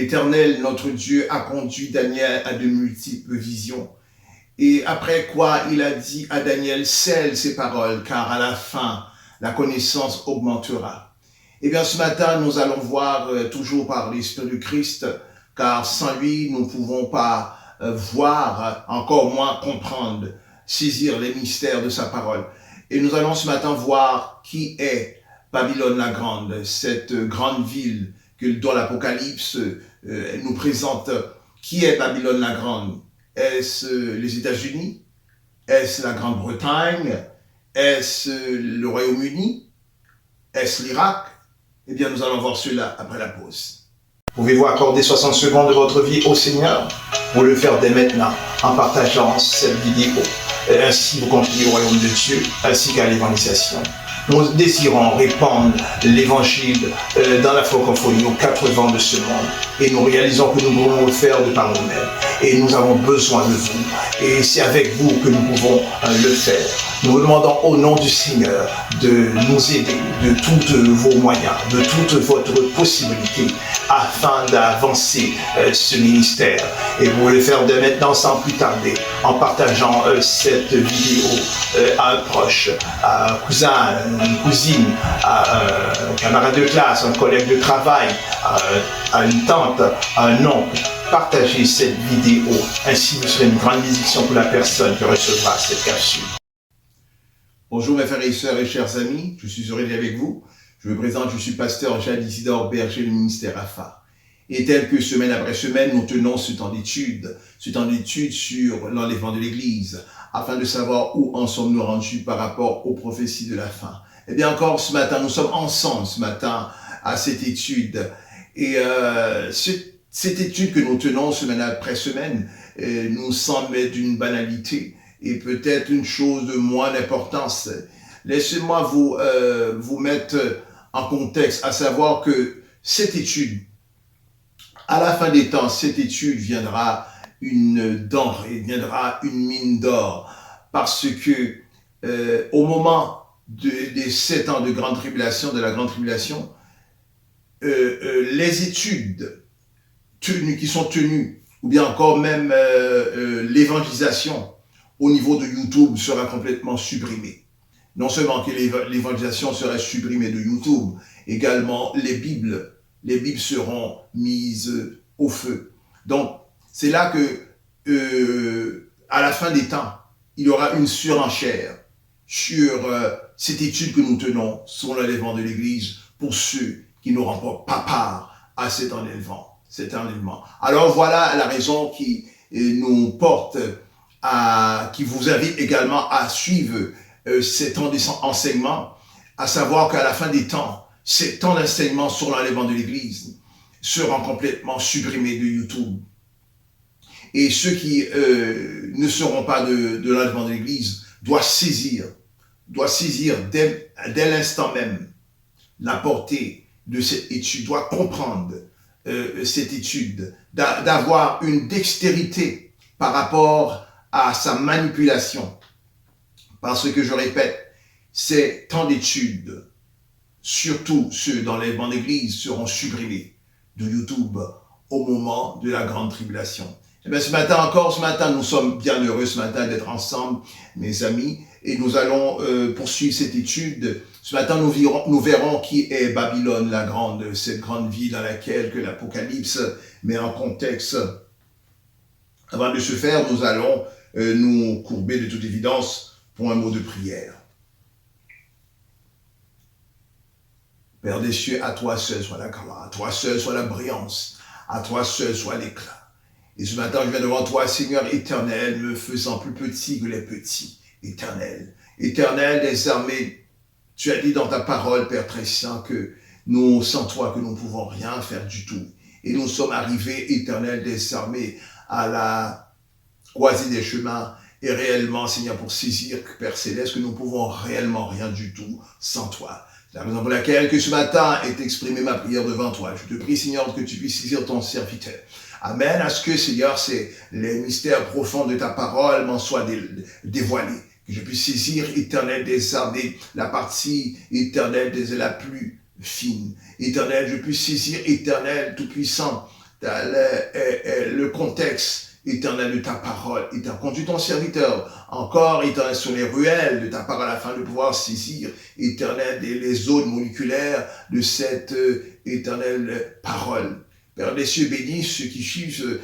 L'Éternel, notre Dieu, a conduit Daniel à de multiples visions. Et après quoi, il a dit à Daniel, scelle ces paroles, car à la fin, la connaissance augmentera. Eh bien, ce matin, nous allons voir, toujours par l'Esprit de Christ, car sans lui, nous ne pouvons pas voir, encore moins comprendre, saisir les mystères de sa parole. Et nous allons ce matin voir qui est Babylone la Grande, cette grande ville dont l'Apocalypse nous présente. Qui est Babylone la Grande? Est-ce les États-Unis? Est-ce la Grande-Bretagne? Est-ce le Royaume-Uni? Est-ce l'Irak? Eh bien, nous allons voir cela après la pause. Pouvez-vous accorder 60 secondes de votre vie au Seigneur? Vous le faire dès maintenant en partageant cette vidéo. Et ainsi, vous contribuez au royaume de Dieu ainsi qu'à l'évangélisation. Nous désirons répandre l'évangile dans la francophonie aux 4 vents de ce monde. Et nous réalisons que nous pouvons le faire de par nous-mêmes. Et nous avons besoin de vous. Et c'est avec vous que nous pouvons le faire. Nous vous demandons au nom du Seigneur de nous aider de tous vos moyens, de toute votre possibilité afin d'avancer ce ministère. Et vous le faire dès maintenant sans plus tarder en partageant cette vidéo à un proche, à un cousin, une cousine, à un camarade de classe, un collègue de travail, à une tante, à un oncle. Partagez cette vidéo, ainsi vous serez une grande bénédiction pour la personne qui recevra cette capsule. Bonjour mes frères et sœurs et chers amis, je suis heureux d'être avec vous. Je me présente, je suis pasteur Jad Isidore Berger du ministère AFA. Et tel que semaine après semaine, nous tenons ce temps d'étude sur l'enlèvement de l'Église, afin de savoir où en sommes-nous rendus par rapport aux prophéties de la fin. Et bien encore ce matin, nous sommes ensemble ce matin à cette étude. Et cette étude que nous tenons semaine après semaine nous semble d'une banalité et peut-être une chose de moins d'importance. Laissez-moi vous mettre en contexte, à savoir que cette étude, à la fin des temps, cette étude viendra une denrée, viendra une mine d'or, parce que au moment des 7 ans de grande tribulation, de la grande tribulation, les études qui sont tenues, ou bien encore même l'évangélisation au niveau de YouTube sera complètement supprimée. Non seulement que l'évangélisation serait supprimée de YouTube, également les Bibles seront mises au feu. Donc, c'est là que, à la fin des temps, il y aura une surenchère sur cette étude que nous tenons sur l'enlèvement de l'Église pour ceux qui n'auront pas part à cet enlèvement. Alors voilà la raison qui nous porte qui vous invite également à suivre cet enseignement, à savoir qu'à la fin des temps, ces temps d'enseignement sur l'enlèvement de l'Église seront complètement supprimés de YouTube. Et ceux qui ne seront pas de l'enlèvement de l'Église doivent saisir dès l'instant même la portée de cette étude, doivent comprendre cette étude, d'avoir une dextérité par rapport à sa manipulation. Parce que je répète, ces temps d'études, surtout ceux dans l'enlèvement d'église, seront supprimés de YouTube au moment de la grande tribulation. Et bien ce matin, nous sommes bien heureux ce matin d'être ensemble, mes amis, et nous allons poursuivre cette étude. Ce matin, nous verrons qui est Babylone la Grande, cette grande ville dans laquelle que l'Apocalypse met en contexte. Avant de ce faire, nous allons nous courber de toute évidence pour un mot de prière. Père des cieux, à toi seul soit la gloire, à toi seul soit la brillance, à toi seul soit l'éclat. Et ce matin, je viens devant toi, Seigneur éternel, me faisant plus petit que les petits, éternel. Éternel des armées, tu as dit dans ta parole, Père très saint, que nous, sans toi, que nous ne pouvons rien faire du tout. Et nous sommes arrivés, éternel des armées, à la croisée des chemins, et réellement, Seigneur, pour saisir, Père céleste, que nous ne pouvons réellement rien du tout sans toi. C'est la raison pour laquelle que ce matin est exprimée ma prière devant toi. Je te prie, Seigneur, que tu puisses saisir ton serviteur. Amen. À ce que, Seigneur, c'est les mystères profonds de ta parole m'en soient dévoilés. Que je puisse saisir, éternel des armées, la partie éternelle des la plus fine. Éternel, je puisse saisir, éternel, tout-puissant, le contexte, Éternel, de ta parole. Éternel, conduis ton serviteur encore, Éternel, sur les ruelles de ta parole afin de pouvoir saisir, Éternel, les zones moléculaires de cette éternelle parole. Père des cieux, bénis ceux qui suivent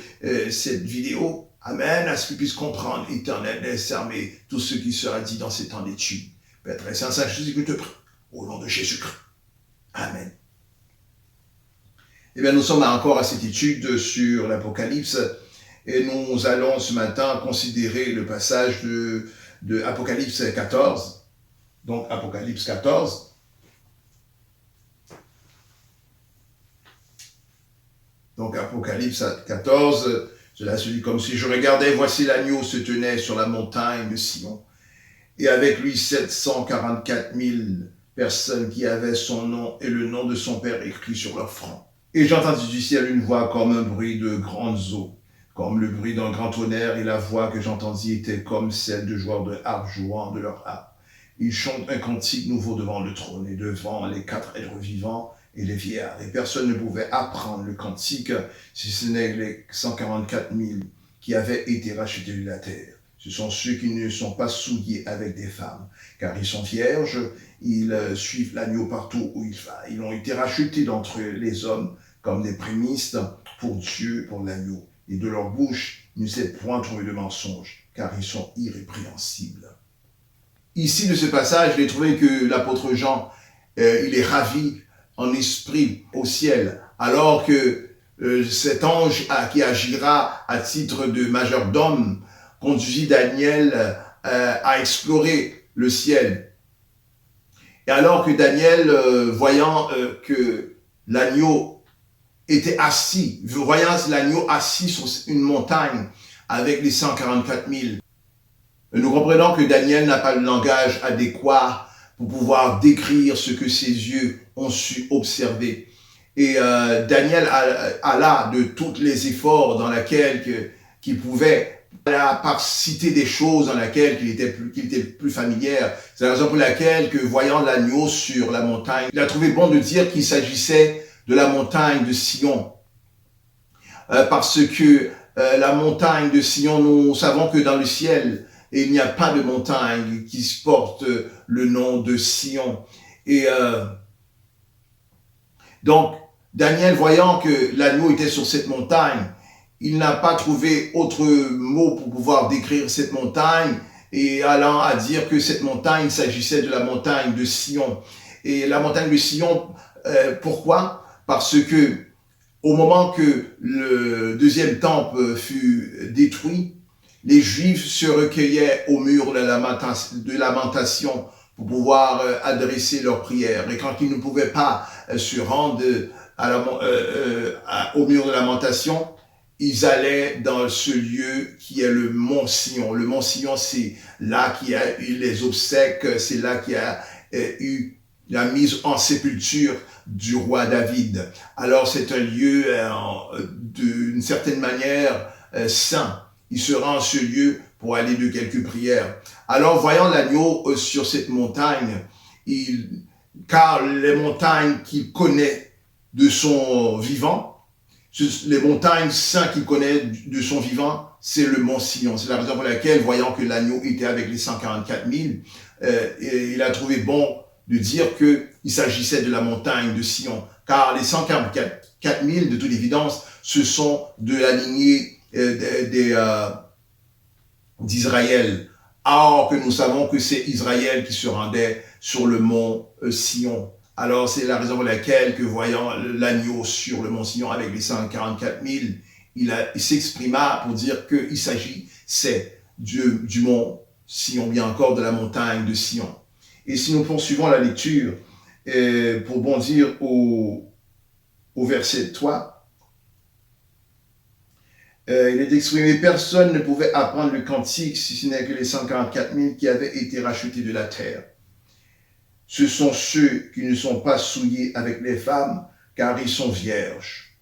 cette vidéo. Amen, à ce qu'ils puissent comprendre, Éternel, décerner tout ce qui sera dit dans ces temps d'études. Père très saint, Jésus, que te prie, au nom de Jésus-Christ. Amen. Eh bien, nous sommes encore à cette étude sur l'Apocalypse et nous allons ce matin considérer le passage de Apocalypse 14. Donc, Apocalypse 14. Donc, Apocalypse 14, cela se dit comme si je regardais, voici l'agneau se tenait sur la montagne de Sion, et avec lui 744 000 personnes qui avaient son nom et le nom de son Père écrit sur leur front. Et j'entendis du ciel une voix comme un bruit de grandes eaux, comme le bruit d'un grand tonnerre, et la voix que j'entendis était comme celle de joueurs de harpe jouant de leur harpe. Ils chantent un cantique nouveau devant le trône et devant les 4 êtres vivants et les vieillards. Et personne ne pouvait apprendre le cantique si ce n'est les 144 000 qui avaient été rachetés de la terre. Ce sont ceux qui ne sont pas souillés avec des femmes, car ils sont vierges, ils suivent l'agneau partout où il va. Ils ont été rachetés d'entre les hommes comme des prémices pour Dieu, pour l'agneau. Et de leur bouche, il ne s'est point trouvé de mensonge, car ils sont irrépréhensibles. Ici, de ce passage, j'ai trouvé que l'apôtre Jean, il est ravi en esprit au ciel, alors que cet ange qui agira à titre de majordome conduit Daniel à explorer le ciel. Et alors que Daniel, voyant que l'agneau était assis, voyant l'agneau assis sur une montagne avec les 144 000, nous comprenons que Daniel n'a pas le langage adéquat pour pouvoir décrire ce que ses yeux ont su observer. Et Daniel alla de tous les efforts dans lesquels qu'il pouvait, à part citer des choses dans lesquelles il était plus familière. C'est la raison pour laquelle, que voyant l'agneau sur la montagne, il a trouvé bon de dire qu'il s'agissait de la montagne de Sion. Parce que la montagne de Sion, nous savons que dans le ciel, il n'y a pas de montagne qui porte le nom de Sion. Et donc, Daniel, voyant que l'agneau était sur cette montagne, il n'a pas trouvé autre mot pour pouvoir décrire cette montagne, et allant à dire que cette montagne, il s'agissait de la montagne de Sion. Et la montagne de Sion, pourquoi? Parce que au moment que le deuxième temple fut détruit, les Juifs se recueillaient au mur de lamentation pour pouvoir adresser leurs prières. Et quand ils ne pouvaient pas se rendre au mur de lamentation, ils allaient dans ce lieu qui est le mont Sion. Le mont Sion, c'est là qu'il y a eu les obsèques, c'est là qu'il y a eu la mise en sépulture du roi David. Alors c'est un lieu d'une certaine manière saint. Il se rend à ce lieu pour aller de quelques prières. Alors voyant l'agneau sur cette montagne, car les montagnes qu'il connaît de son vivant, les montagnes saintes qu'il connaît de son vivant, c'est le mont Sion. C'est la raison pour laquelle, voyant que l'agneau était avec les 144 000, il a trouvé bon de dire qu'il s'agissait de la montagne de Sion. Car les 144 000, de toute évidence, ce sont de la lignée d'Israël. Or que nous savons que c'est Israël qui se rendait sur le mont Sion. Alors c'est la raison pour laquelle, que voyant l'agneau sur le mont Sion avec les 144 000, il s'exprima pour dire qu'il s'agit, c'est du mont Sion, bien encore de la montagne de Sion. Et si nous poursuivons la lecture, pour bondir au verset 3, il est exprimé, personne ne pouvait apprendre le cantique si ce n'est que les 144 000 qui avaient été rachetés de la terre. Ce sont ceux qui ne sont pas souillés avec les femmes, car ils sont vierges.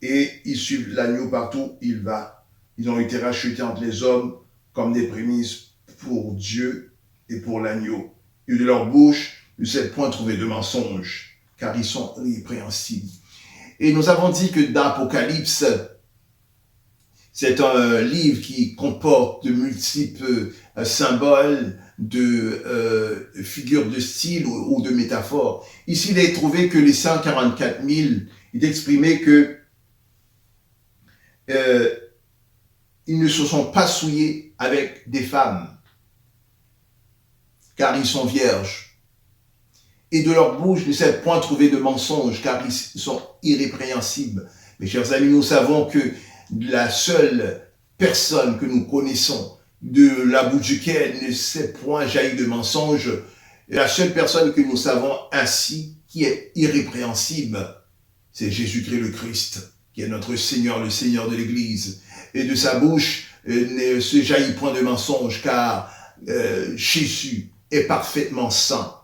Et ils suivent l'agneau partout où il va. Ils ont été rachetés entre les hommes comme des prémices pour Dieu et pour l'agneau. Et de leur bouche ne s'est point trouvé de mensonge, car ils sont irrépréhensibles. Et nous avons dit que dans l'Apocalypse, c'est un livre qui comporte de multiples symboles, de figures de style ou de métaphores. Ici, il est trouvé que les 144 000, il est exprimé que ils ne se sont pas souillés avec des femmes, car ils sont vierges. Et de leur bouche ne s'est point trouvé de mensonge, car ils sont irrépréhensibles. Mes chers amis, nous savons que la seule personne que nous connaissons, de la bouche duquel ne s'est point jailli de mensonge, la seule personne que nous savons ainsi, qui est irrépréhensible, c'est Jésus-Christ le Christ, qui est notre Seigneur, le Seigneur de l'Église. Et de sa bouche ne se jaillit point de mensonge, car Jésus est parfaitement saint.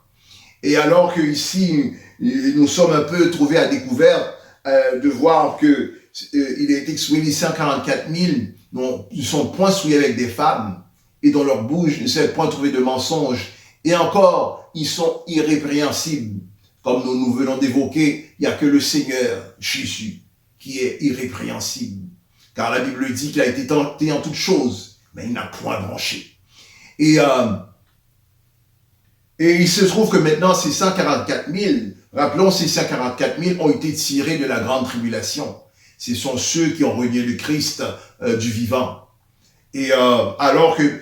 Et alors que ici, nous sommes un peu trouvés à découvert de voir que il est exprimé les 144 000 dont ils sont point souillés avec des femmes et dans leur bouche ne s'est point trouvé de mensonge. Et encore, ils sont irrépréhensibles. Comme nous venons d'évoquer, il n'y a que le Seigneur, Jésus, qui est irrépréhensible. Car la Bible dit qu'il a été tenté en toutes choses, mais il n'a point bronché. Et il se trouve que maintenant, ces 144 000, rappelons, ces 144 000 ont été tirés de la grande tribulation. Ce sont ceux qui ont renié le Christ du vivant. Et alors que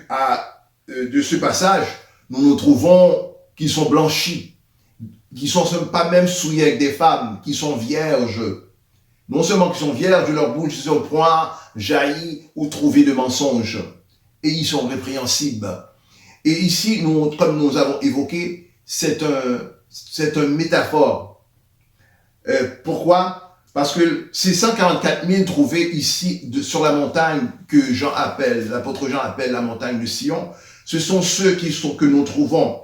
de ce passage, nous trouvons qu'ils sont blanchis, qui ne sont pas même souillés avec des femmes, qui sont vierges. Non seulement qu'ils sont vierges, de leur bouche, ils sont point jaillis ou trouvés de mensonges. Et ils sont répréhensibles. Et ici, comme nous avons évoqué, c'est un métaphore. Pourquoi? Parce que ces 144 000 trouvés ici sur la montagne que l'apôtre Jean appelle la montagne de Sion, ce sont ceux que nous trouvons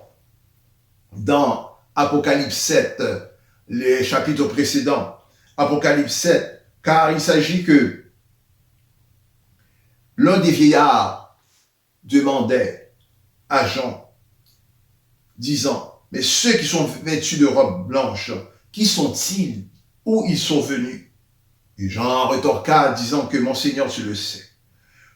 dans Apocalypse 7, les chapitres précédents. Apocalypse 7, car il s'agit que l'un des vieillards demandait à Jean, disant, mais ceux qui sont vêtus de robes blanches, qui sont-ils? Où ils sont venus? Et Jean rétorqua, disant que mon Seigneur, tu le sais.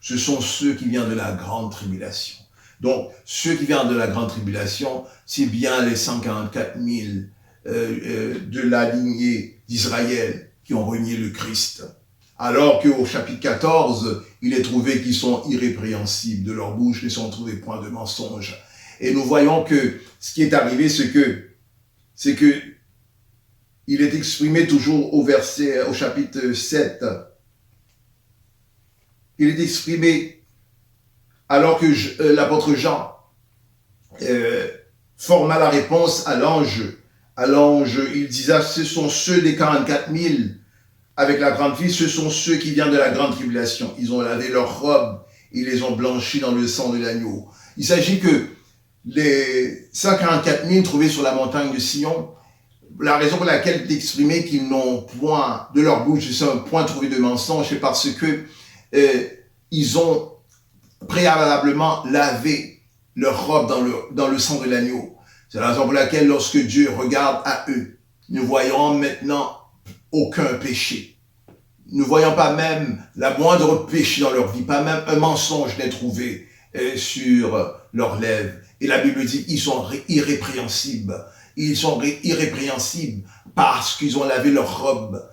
Ce sont ceux qui viennent de la grande tribulation. Donc, ceux qui viennent de la grande tribulation, c'est bien les 144 000 de la lignée d'Israël qui ont renié le Christ. Alors qu'au chapitre 14, il est trouvé qu'ils sont irrépréhensibles, de leur bouche ne sont trouvés point de mensonge. Et nous voyons que ce qui est arrivé, c'est que il est exprimé toujours au chapitre 7. Il est exprimé alors que l'apôtre Jean forma la réponse à l'ange. À l'ange, il disait, ce sont ceux des 44 000 avec la grande fille, ce sont ceux qui viennent de la grande tribulation. Ils ont lavé leurs robes, ils les ont blanchis dans le sang de l'agneau. Il s'agit que les 144 000 trouvés sur la montagne de Sion, la raison pour laquelle il est exprimé qu'ils n'ont point, de leur bouche, un point trouvé de mensonge, c'est parce que ils ont préalablement lavé leur robe dans le sang de l'agneau. C'est la raison pour laquelle lorsque Dieu regarde à eux, nous voyons maintenant aucun péché. Ne voyons pas même la moindre péché dans leur vie, pas même un mensonge n'est trouvé sur leurs lèvres. Et la Bible dit, ils sont irrépréhensibles. Ils sont irrépréhensibles parce qu'ils ont lavé leur robe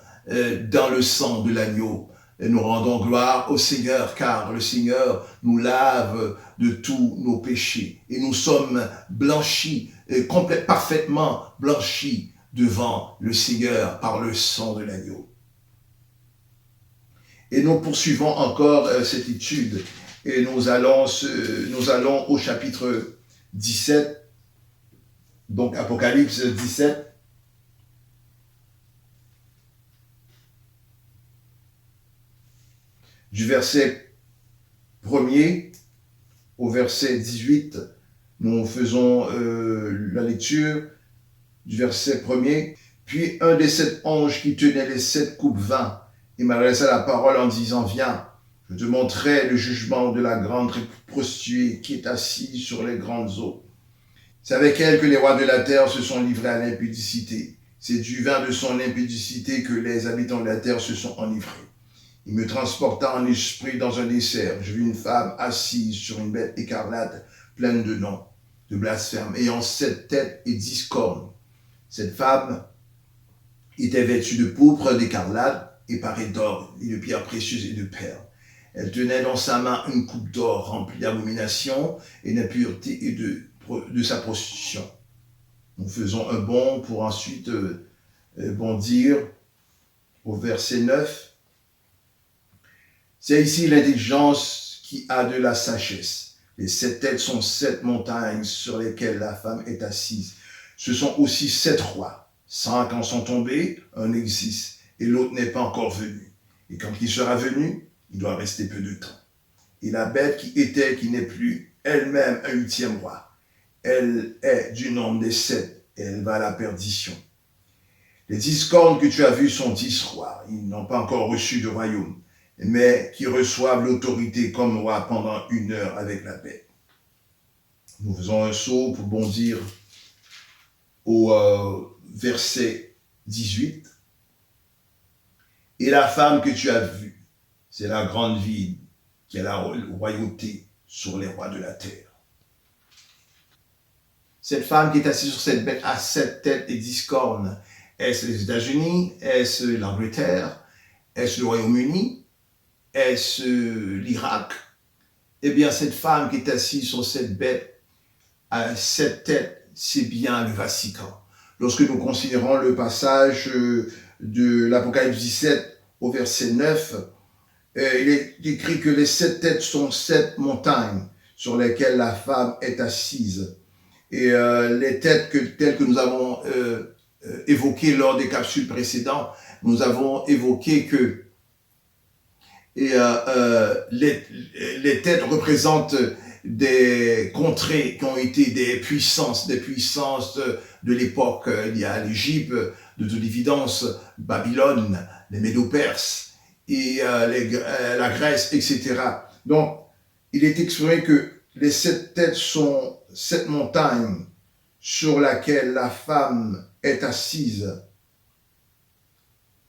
dans le sang de l'agneau. Et nous rendons gloire au Seigneur, car le Seigneur nous lave de tous nos péchés. Et nous sommes blanchis, parfaitement blanchis devant le Seigneur par le sang de l'agneau. Et nous poursuivons encore cette étude. Et nous allons au chapitre 17, donc Apocalypse 17. Du verset 1er au verset 18, nous faisons la lecture du verset 1er. Puis un des 7 anges qui tenait les 7 coupes vint et m'adressa la parole en disant, viens, je te montrerai le jugement de la grande prostituée qui est assise sur les grandes eaux. C'est avec elle que les rois de la terre se sont livrés à l'impudicité C'est du vin de son impudicité que les habitants de la terre se sont enivrés. Il me transporta en esprit dans un désert. Je vis une femme assise sur une bête écarlate, pleine de noms, de blasphème, ayant 7 têtes et 10 cornes. Cette femme était vêtue de pourpre, d'écarlate, et parée d'or, et de pierres précieuses et de perles. Elle tenait dans sa main une coupe d'or remplie d'abominations et d'impureté et de sa prostitution. Nous faisons un bond pour ensuite bondir au verset 9. C'est ici l'intelligence qui a de la sagesse. Les 7 têtes sont 7 montagnes sur lesquelles la femme est assise. Ce sont aussi 7 rois. 5 en sont tombés, un existe, et l'autre n'est pas encore venu. Et quand il sera venu, il doit rester peu de temps. Et la bête qui n'est plus elle-même un 8e roi. Elle est du nombre des 7, et elle va à la perdition. Les 10 cornes que tu as vues sont 10 rois. Ils n'ont pas encore reçu de royaume, mais qui reçoivent l'autorité comme roi pendant 1 heure avec la bête. Nous faisons un saut pour bondir au verset 18. Et la femme que tu as vue, c'est la grande ville qui a la royauté sur les rois de la terre. Cette femme qui est assise sur cette bête a 7 têtes et 10 cornes. Est-ce les États-Unis? Est-ce l'Angleterre? Est-ce le Royaume-Uni? Est-ce l'Irak? Eh bien, cette femme qui est assise sur cette bête à 7 têtes, c'est bien le Vatican. Lorsque nous considérons le passage de l'Apocalypse 17 au verset 9, il est écrit que les 7 têtes sont 7 montagnes sur lesquelles la femme est assise. Et les têtes telles que nous avons évoquées lors des capsules précédentes, nous avons évoqué que les têtes représentent des contrées qui ont été des puissances de l'époque. Il y a l'Égypte, de toute évidence, Babylone, les Médo-Perses, et la Grèce, etc. Donc, il est exprimé que les 7 têtes sont 7 montagnes sur lesquelles la femme est assise.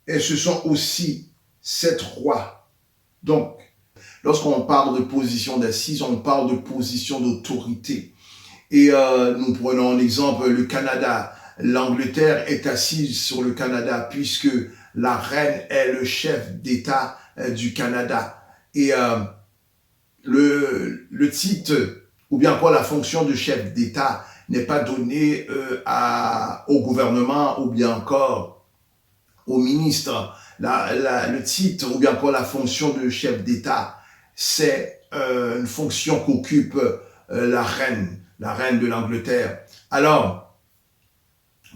Et ce sont aussi 7 rois. Donc, lorsqu'on parle de position d'assise, on parle de position d'autorité. Et nous prenons en exemple le Canada. L'Angleterre est assise sur le Canada puisque la reine est le chef d'État du Canada. Et le titre ou bien encore la fonction de chef d'État n'est pas donnée au gouvernement ou bien encore au ministre. Le titre ou bien encore la fonction de chef d'État, c'est une fonction qu'occupe la reine de l'Angleterre. Alors,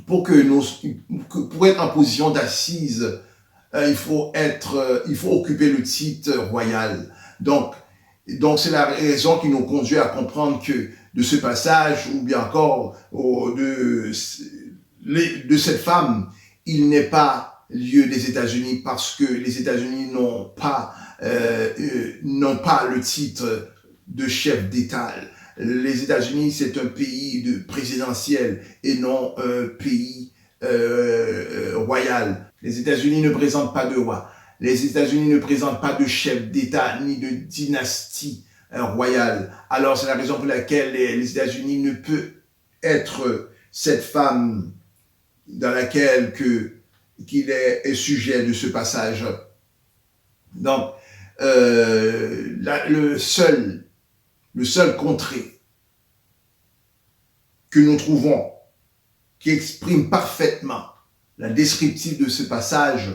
pour être en position d'assise, il faut occuper le titre royal. Donc c'est la raison qui nous conduit à comprendre que de ce passage, ou bien encore de cette femme, il n'est pas lieu des États-Unis parce que les États-Unis n'ont pas le titre de chef d'État. Les États-Unis, c'est un pays présidentiel et non un pays royal. Les États-Unis ne présentent pas de roi. Les États-Unis ne présentent pas de chef d'État ni de dynastie royale. Alors, c'est la raison pour laquelle les États-Unis ne peuvent être cette femme dans laquelle qu'il est sujet de ce passage. Donc, le seul contrée que nous trouvons qui exprime parfaitement la descriptive de ce passage,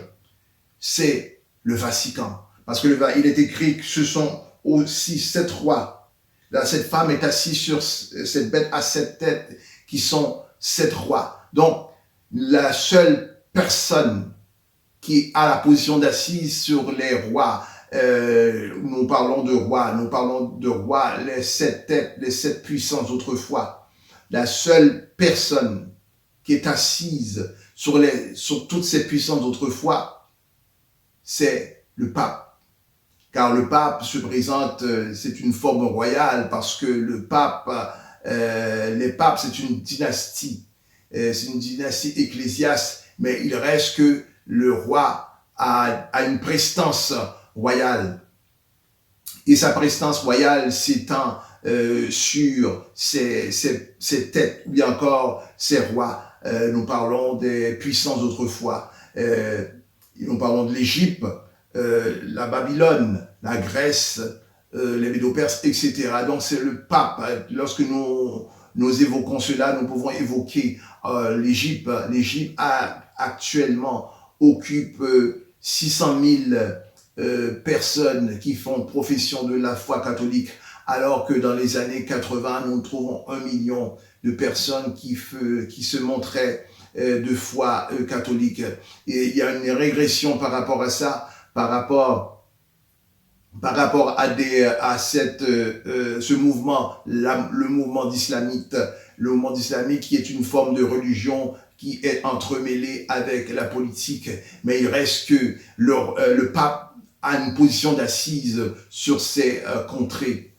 c'est le Vatican. Parce que il est écrit que ce sont aussi 7 rois. Là, cette femme est assise sur cette bête à 7 têtes qui sont 7 rois. Donc, la seule personne qui a la position d'assise sur les rois, nous parlons de rois, les 7 têtes, les 7 puissances autrefois. La seule personne qui est assise sur toutes ces puissances d'autrefois, c'est le pape. Car le pape se présente, c'est une forme royale parce que les papes, c'est une dynastie. C'est une dynastie ecclésiaste mais il reste que le roi a une prestance royale. Et sa prestance royale s'étend sur ses têtes, ou bien encore ses rois. Nous parlons des puissances d'autrefois. Nous parlons de l'Égypte, la Babylone, la Grèce, les Médo-Perses, etc. Donc c'est le pape. Lorsque nous évoquons cela, nous pouvons évoquer l'Égypte. L'Égypte actuellement occupe 600 000 personnes qui font profession de la foi catholique, alors que dans les années 80, nous trouvons 1 million de personnes qui se montraient de foi catholique. Et il y a une régression par rapport à ça, par rapport à ce mouvement, le mouvement d'islamique, qui est une forme de religion qui est entremêlée avec la politique. Mais il reste que le pape a une position d'assise sur ces contrées.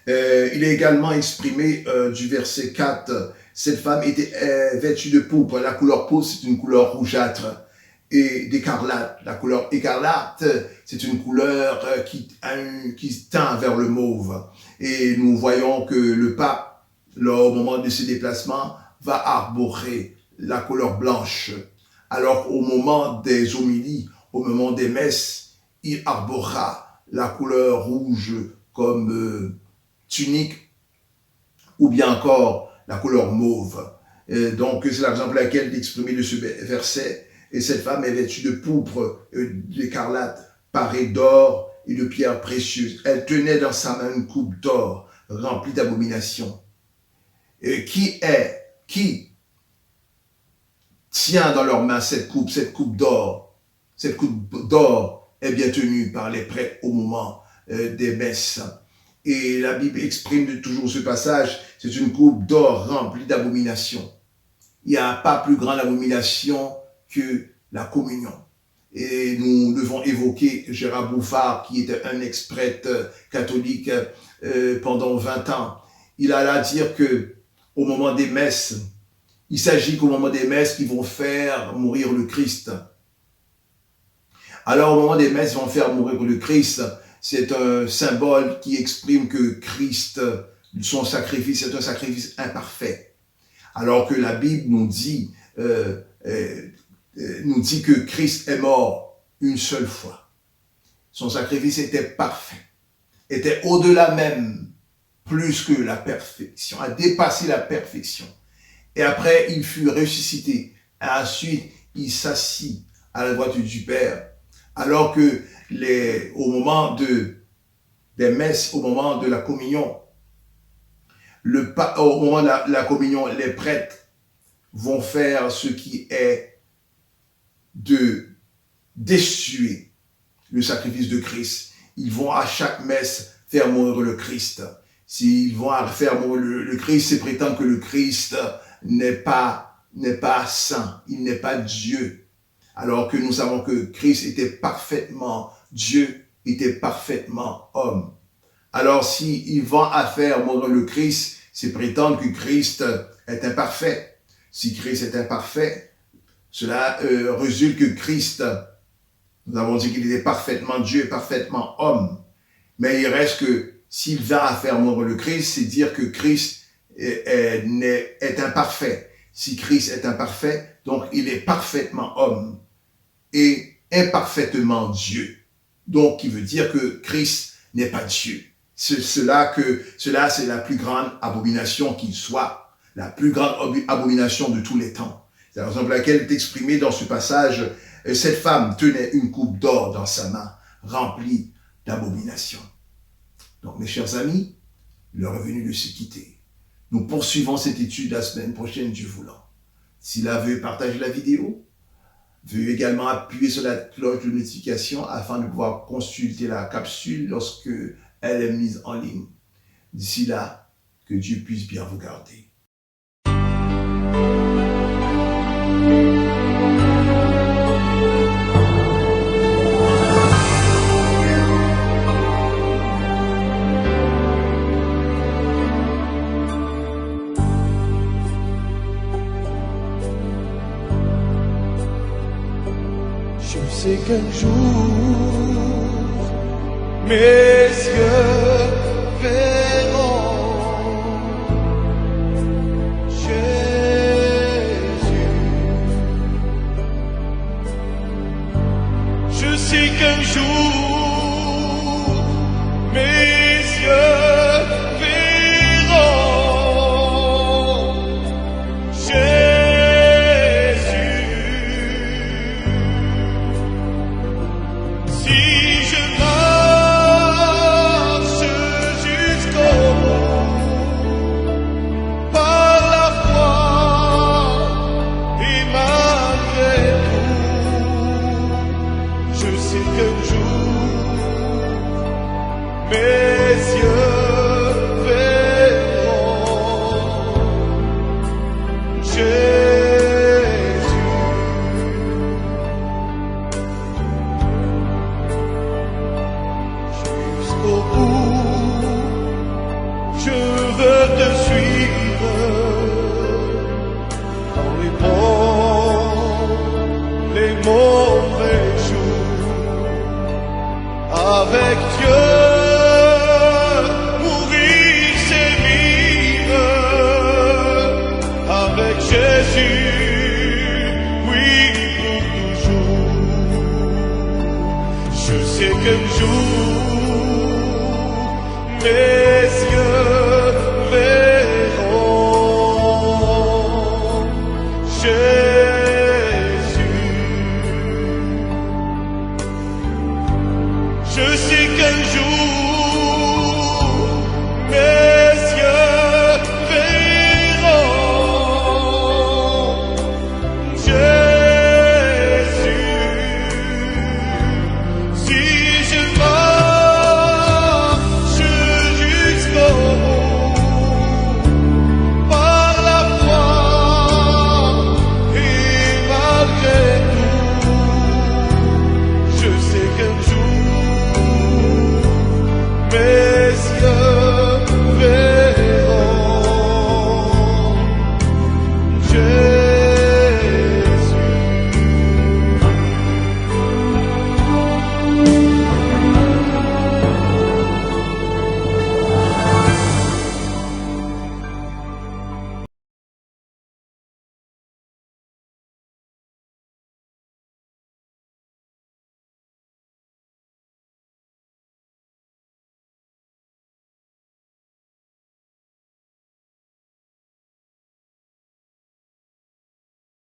Il est également exprimé du verset 4, cette femme était vêtue de pourpre. La couleur pourpre, c'est une couleur rougeâtre, et d'écarlate. La couleur écarlate, c'est une couleur qui tend vers le mauve. Et nous voyons que le pape, au moment de ses déplacements, va arborer la couleur blanche. Alors au moment des homélies, au moment des messes, il arborera la couleur rouge comme tunique, ou bien encore la couleur mauve. Et donc c'est la raison pour laquelle il est exprimé de ce verset. Et cette femme est vêtue de pourpre, d'écarlate, parée d'or et de pierres précieuses. Elle tenait dans sa main une coupe d'or remplie d'abominations. Et qui tient dans leurs mains cette coupe d'or? Cette coupe d'or est bien tenue par les prêtres au moment des messes. Et la Bible exprime toujours ce passage, c'est une coupe d'or remplie d'abominations. Il n'y a pas plus grande abomination que la communion. Et nous devons évoquer Gérard Bouffard, qui était un ex-prêtre catholique pendant 20 ans. Il alla dire que au moment des messes, il s'agit qu'au moment des messes, ils vont faire mourir le Christ. Alors au moment des messes, ils vont faire mourir le Christ. C'est un symbole qui exprime que Christ, son sacrifice, c'est un sacrifice imparfait. Alors que la Bible nous dit que Christ est mort une seule fois. Son sacrifice était parfait, était au-delà même, plus que la perfection, a dépassé la perfection. Et après, il fut ressuscité. Et ensuite, il s'assit à la droite du Père. Alors que au moment des messes, au moment de la communion, au moment de la communion, les prêtres vont faire ce qui est de destituer le sacrifice de Christ. Ils vont à chaque messe faire mourir le Christ. S'ils vont faire mourir le Christ, c'est prétendre que le Christ n'est pas saint, il n'est pas Dieu. Alors que nous savons que Christ était parfaitement Dieu, était parfaitement homme. Alors s'ils vont à faire mourir le Christ, c'est prétendre que Christ est imparfait. Si Christ est imparfait, cela résulte que Christ, nous avons dit qu'il était parfaitement Dieu et parfaitement homme. Mais il reste que s'il va à faire mourir le Christ, c'est dire que Christ est imparfait. Si Christ est imparfait, donc il est parfaitement homme et imparfaitement Dieu. Donc, qui veut dire que Christ n'est pas Dieu. Cela, c'est la plus grande abomination qu'il soit, la plus grande abomination de tous les temps. C'est la raison pour laquelle est exprimé dans ce passage, cette femme tenait une coupe d'or dans sa main, remplie d'abominations. Donc, mes chers amis, l'heure est venue de se quitter. Nous poursuivons cette étude la semaine prochaine, Dieu voulant. S'il a veuillez partager la vidéo, veuillez également appuyer sur la cloche de notification afin de pouvoir consulter la capsule lorsque elle est mise en ligne. D'ici là, que Dieu puisse bien vous garder. qu'un jour mes yeux verront Jésus. Je sais qu'un jour mes yeux verront Jésus. Si je marche jusqu'au bout par la foi et malgré tout, je sais qu'un jour mes yeux verront Jésus. Jusqu'au bout, je veux te suivre dans les bons, les mauvais jours. Avec Dieu, mourir c'est vivre. Avec Jésus, oui pour toujours. Je sais qu'un jour, mais